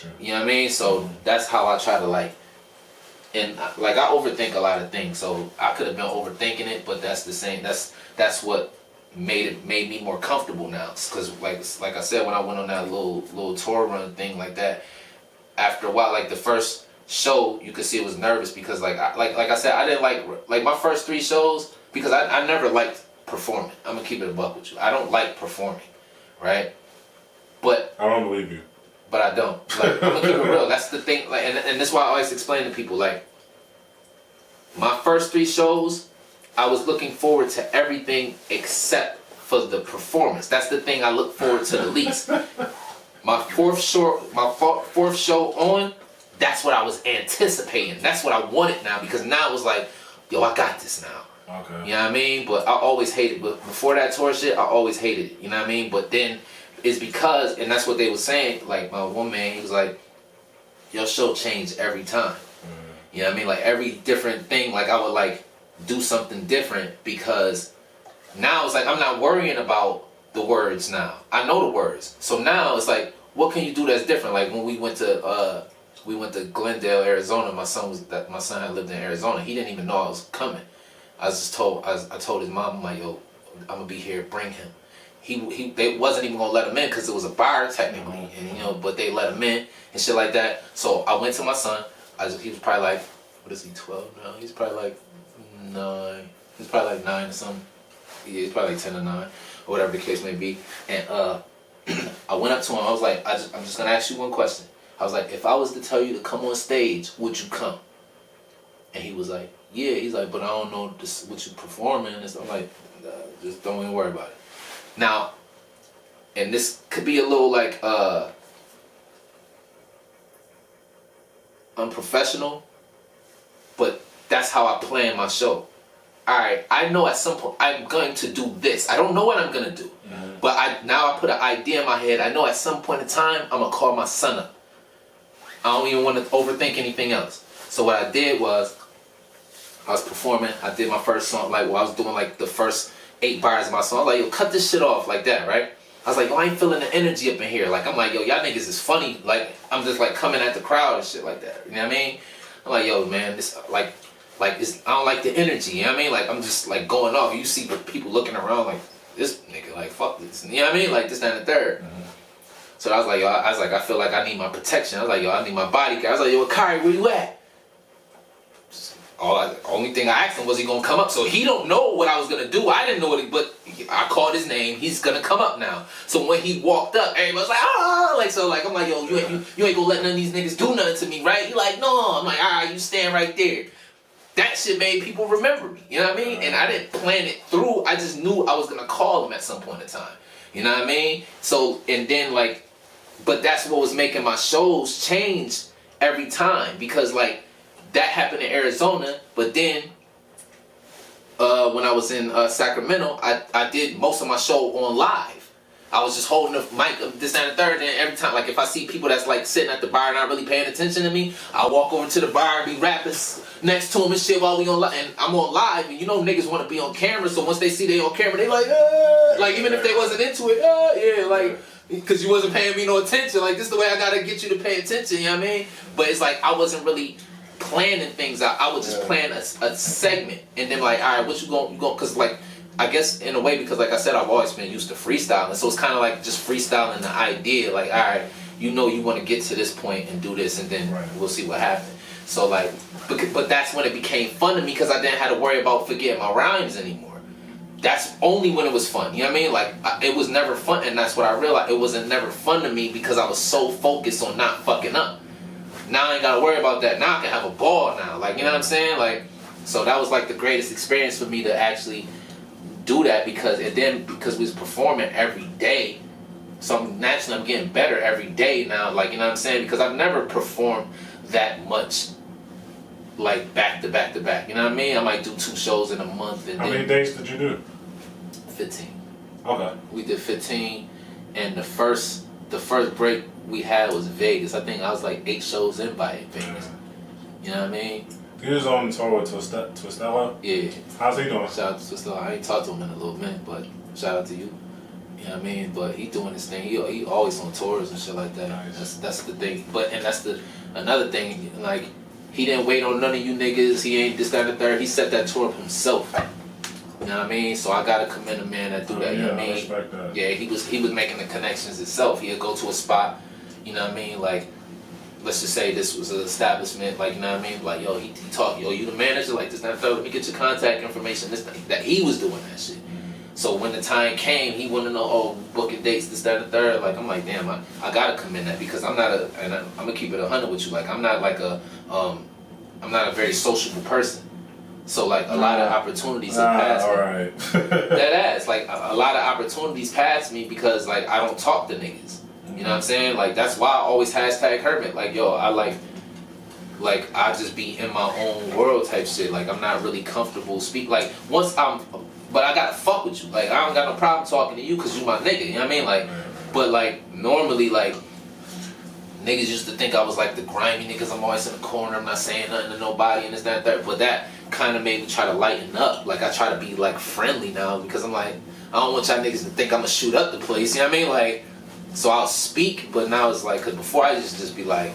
Gotcha. You know what I mean? So that's how I try to like, and like I overthink a lot of things. So I could have been overthinking it, but that's the same. That's what made me more comfortable now. Cause like I said, when I went on that little tour run thing like that, after a while, like the first show, you could see it was nervous because like I said, I didn't like my first 3 shows because I never liked performing. I'm gonna keep it a buck with you. I don't like performing, right? But I don't believe you. But I don't. Like, I'm gonna keep it real. That's the thing. Like, and that's why I always explain to people. Like, my first 3 shows, I was looking forward to everything except for the performance. That's the thing I look forward to the least. My fourth show on, that's what I was anticipating. That's what I wanted now because now it was like, yo, I got this now. Okay. You know what I mean? But I always hated. But before that tour shit, I always hated it. You know what I mean? But then. It's because, and that's what they were saying, like my one man, he was like, your show changed every time. You know what I mean? Like every different thing, like I would like do something different because now it's like I'm not worrying about the words now. I know the words. So now it's like, what can you do that's different? Like when we went to Glendale, Arizona, my son had lived in Arizona. He didn't even know I was coming. I told his mom, I'm like, yo, I'm gonna be here, bring him. They wasn't even gonna let him in because it was a bar technically, and but they let him in and shit like that. So I went to my son. He was probably like, what is he, 12 now? He's probably like 9. He's probably like 9 or something. Yeah, he's probably like 10 or 9 or whatever the case may be. And I went up to him. I was like, I'm just gonna ask you one question. I was like, if I was to tell you to come on stage, would you come? And he was like, yeah. He's like, but I don't know what you performing. And I'm like, just don't even worry about it. Now, and this could be a little like unprofessional, but that's how I plan my show. Alright, I know at some point I'm going to do this. I don't know what I'm gonna do. But now I put an idea in my head. I know at some point in time I'm gonna call my son up. I don't even want to overthink anything else. So what I did was I was performing, I did my first song, like I was doing like the first 8 bars of my song. I was like, yo, cut this shit off like that, right? I was like, yo, I ain't feeling the energy up in here. Like, I'm like, yo, y'all niggas is funny. Like, I'm just like coming at the crowd and shit like that. You know what I mean? I'm like, yo, man, this, like this, I don't like the energy. You know what I mean? Like, I'm just like going off. You see people looking around like, this nigga, like, fuck this. You know what I mean? Like, this, that, and the third. So I was like, yo, I feel like I need my protection. I was like, yo, I need my bodyguard. I was like, yo, Akari, where you at? Only thing I asked him was he gonna come up. So he don't know what I was gonna do. I didn't know but I called his name. He's gonna come up now. So when he walked up, everybody was like, ah, like so, like I'm like, yo, you ain't gonna let none of these niggas do nothing to me, right? He like, no. I'm like, all right, you stand right there. That shit made people remember me. You know what I mean? And I didn't plan it through. I just knew I was gonna call him at some point in time. You know what I mean? So and then like, but that's what was making my shows change every time because like. That happened in Arizona, but then when I was in Sacramento, I did most of my show on live. I was just holding the mic, this, that, and the third, and every time, like if I see people that's like sitting at the bar not really paying attention to me, I walk over to the bar and be rapping next to them and shit while we on live, and I'm on live, and you know niggas want to be on camera, so once they see they on camera, they like even if they wasn't into it, yeah, like, because you wasn't paying me no attention, like this is the way I gotta get you to pay attention, you know what I mean? But it's like I wasn't really planning things out. I would just plan a segment and then like, all right, what you going, because like, I guess in a way, because like I said, I've always been used to freestyling. So it's kind of like just freestyling the idea. Like, all right, you know you want to get to this point and do this and then we'll see what happens. So like, but that's when it became fun to me because I didn't have to worry about forgetting my rhymes anymore. That's only when it was fun. You know what I mean? Like, it was never fun. And that's what I realized. It wasn't never fun to me because I was so focused on not fucking up. Now I ain't gotta worry about that. Now I can have a ball now. Like, you know what I'm saying? Like, so that was like the greatest experience for me to actually do that because we was performing every day. So naturally I'm getting better every day now. Like, you know what I'm saying? Because I've never performed that much like back to back to back. You know what I mean? I might do 2 shows in a month. And how many days did you do? 15. Okay. We did 15 and the first break we had was Vegas. I think I was like 8 shows in by Vegas. You know what I mean? You was on tour with Twistella? Yeah. How's he doing? Shout out to Twistella. I ain't talked to him in a little minute, but shout out to you. You know what I mean? But he doing his thing. He always on tours and shit like that. Nice. That's the thing. But and that's the another thing. Like he didn't wait on none of you niggas. He ain't this, that, and the third. He set that tour up himself. You know what I mean? So I gotta commend a man that do that. You know what I mean? Respect that. Yeah, he was making the connections himself. He'd go to a spot. You know what I mean? Like let's just say this was an establishment. Like you know what I mean? Like yo, he talk. Yo, you the manager? Like this, that, and the third. Let me get your contact information. This, that he was doing that shit. So when the time came, he wanted to know, oh, booking dates, this, that, and the third. Like, I'm like, damn, I gotta commend that because I'm not and I'm gonna keep it 100 with you. Like, I'm not like I'm not a very sociable person. So like a lot of opportunities have passed me. Alright. That ass, like a lot of opportunities passed me because like I don't talk to niggas. You know what I'm saying? Like that's why I always hashtag hermit. Like, yo, I like I just be in my own world type shit. Like I'm not really comfortable speak. Like but I gotta fuck with you. Like I don't got no problem talking to you because you my nigga. You know what I mean? Like, but like normally like niggas used to think I was like the grimy niggas. I'm always in the corner. I'm not saying nothing to nobody and this, that, and that. But that kind of made me try to lighten up. Like I try to be like friendly now because I'm like I don't want y'all niggas to think I'm gonna shoot up the place. You know what I mean? Like so I'll speak, but now it's like cause before I just be like.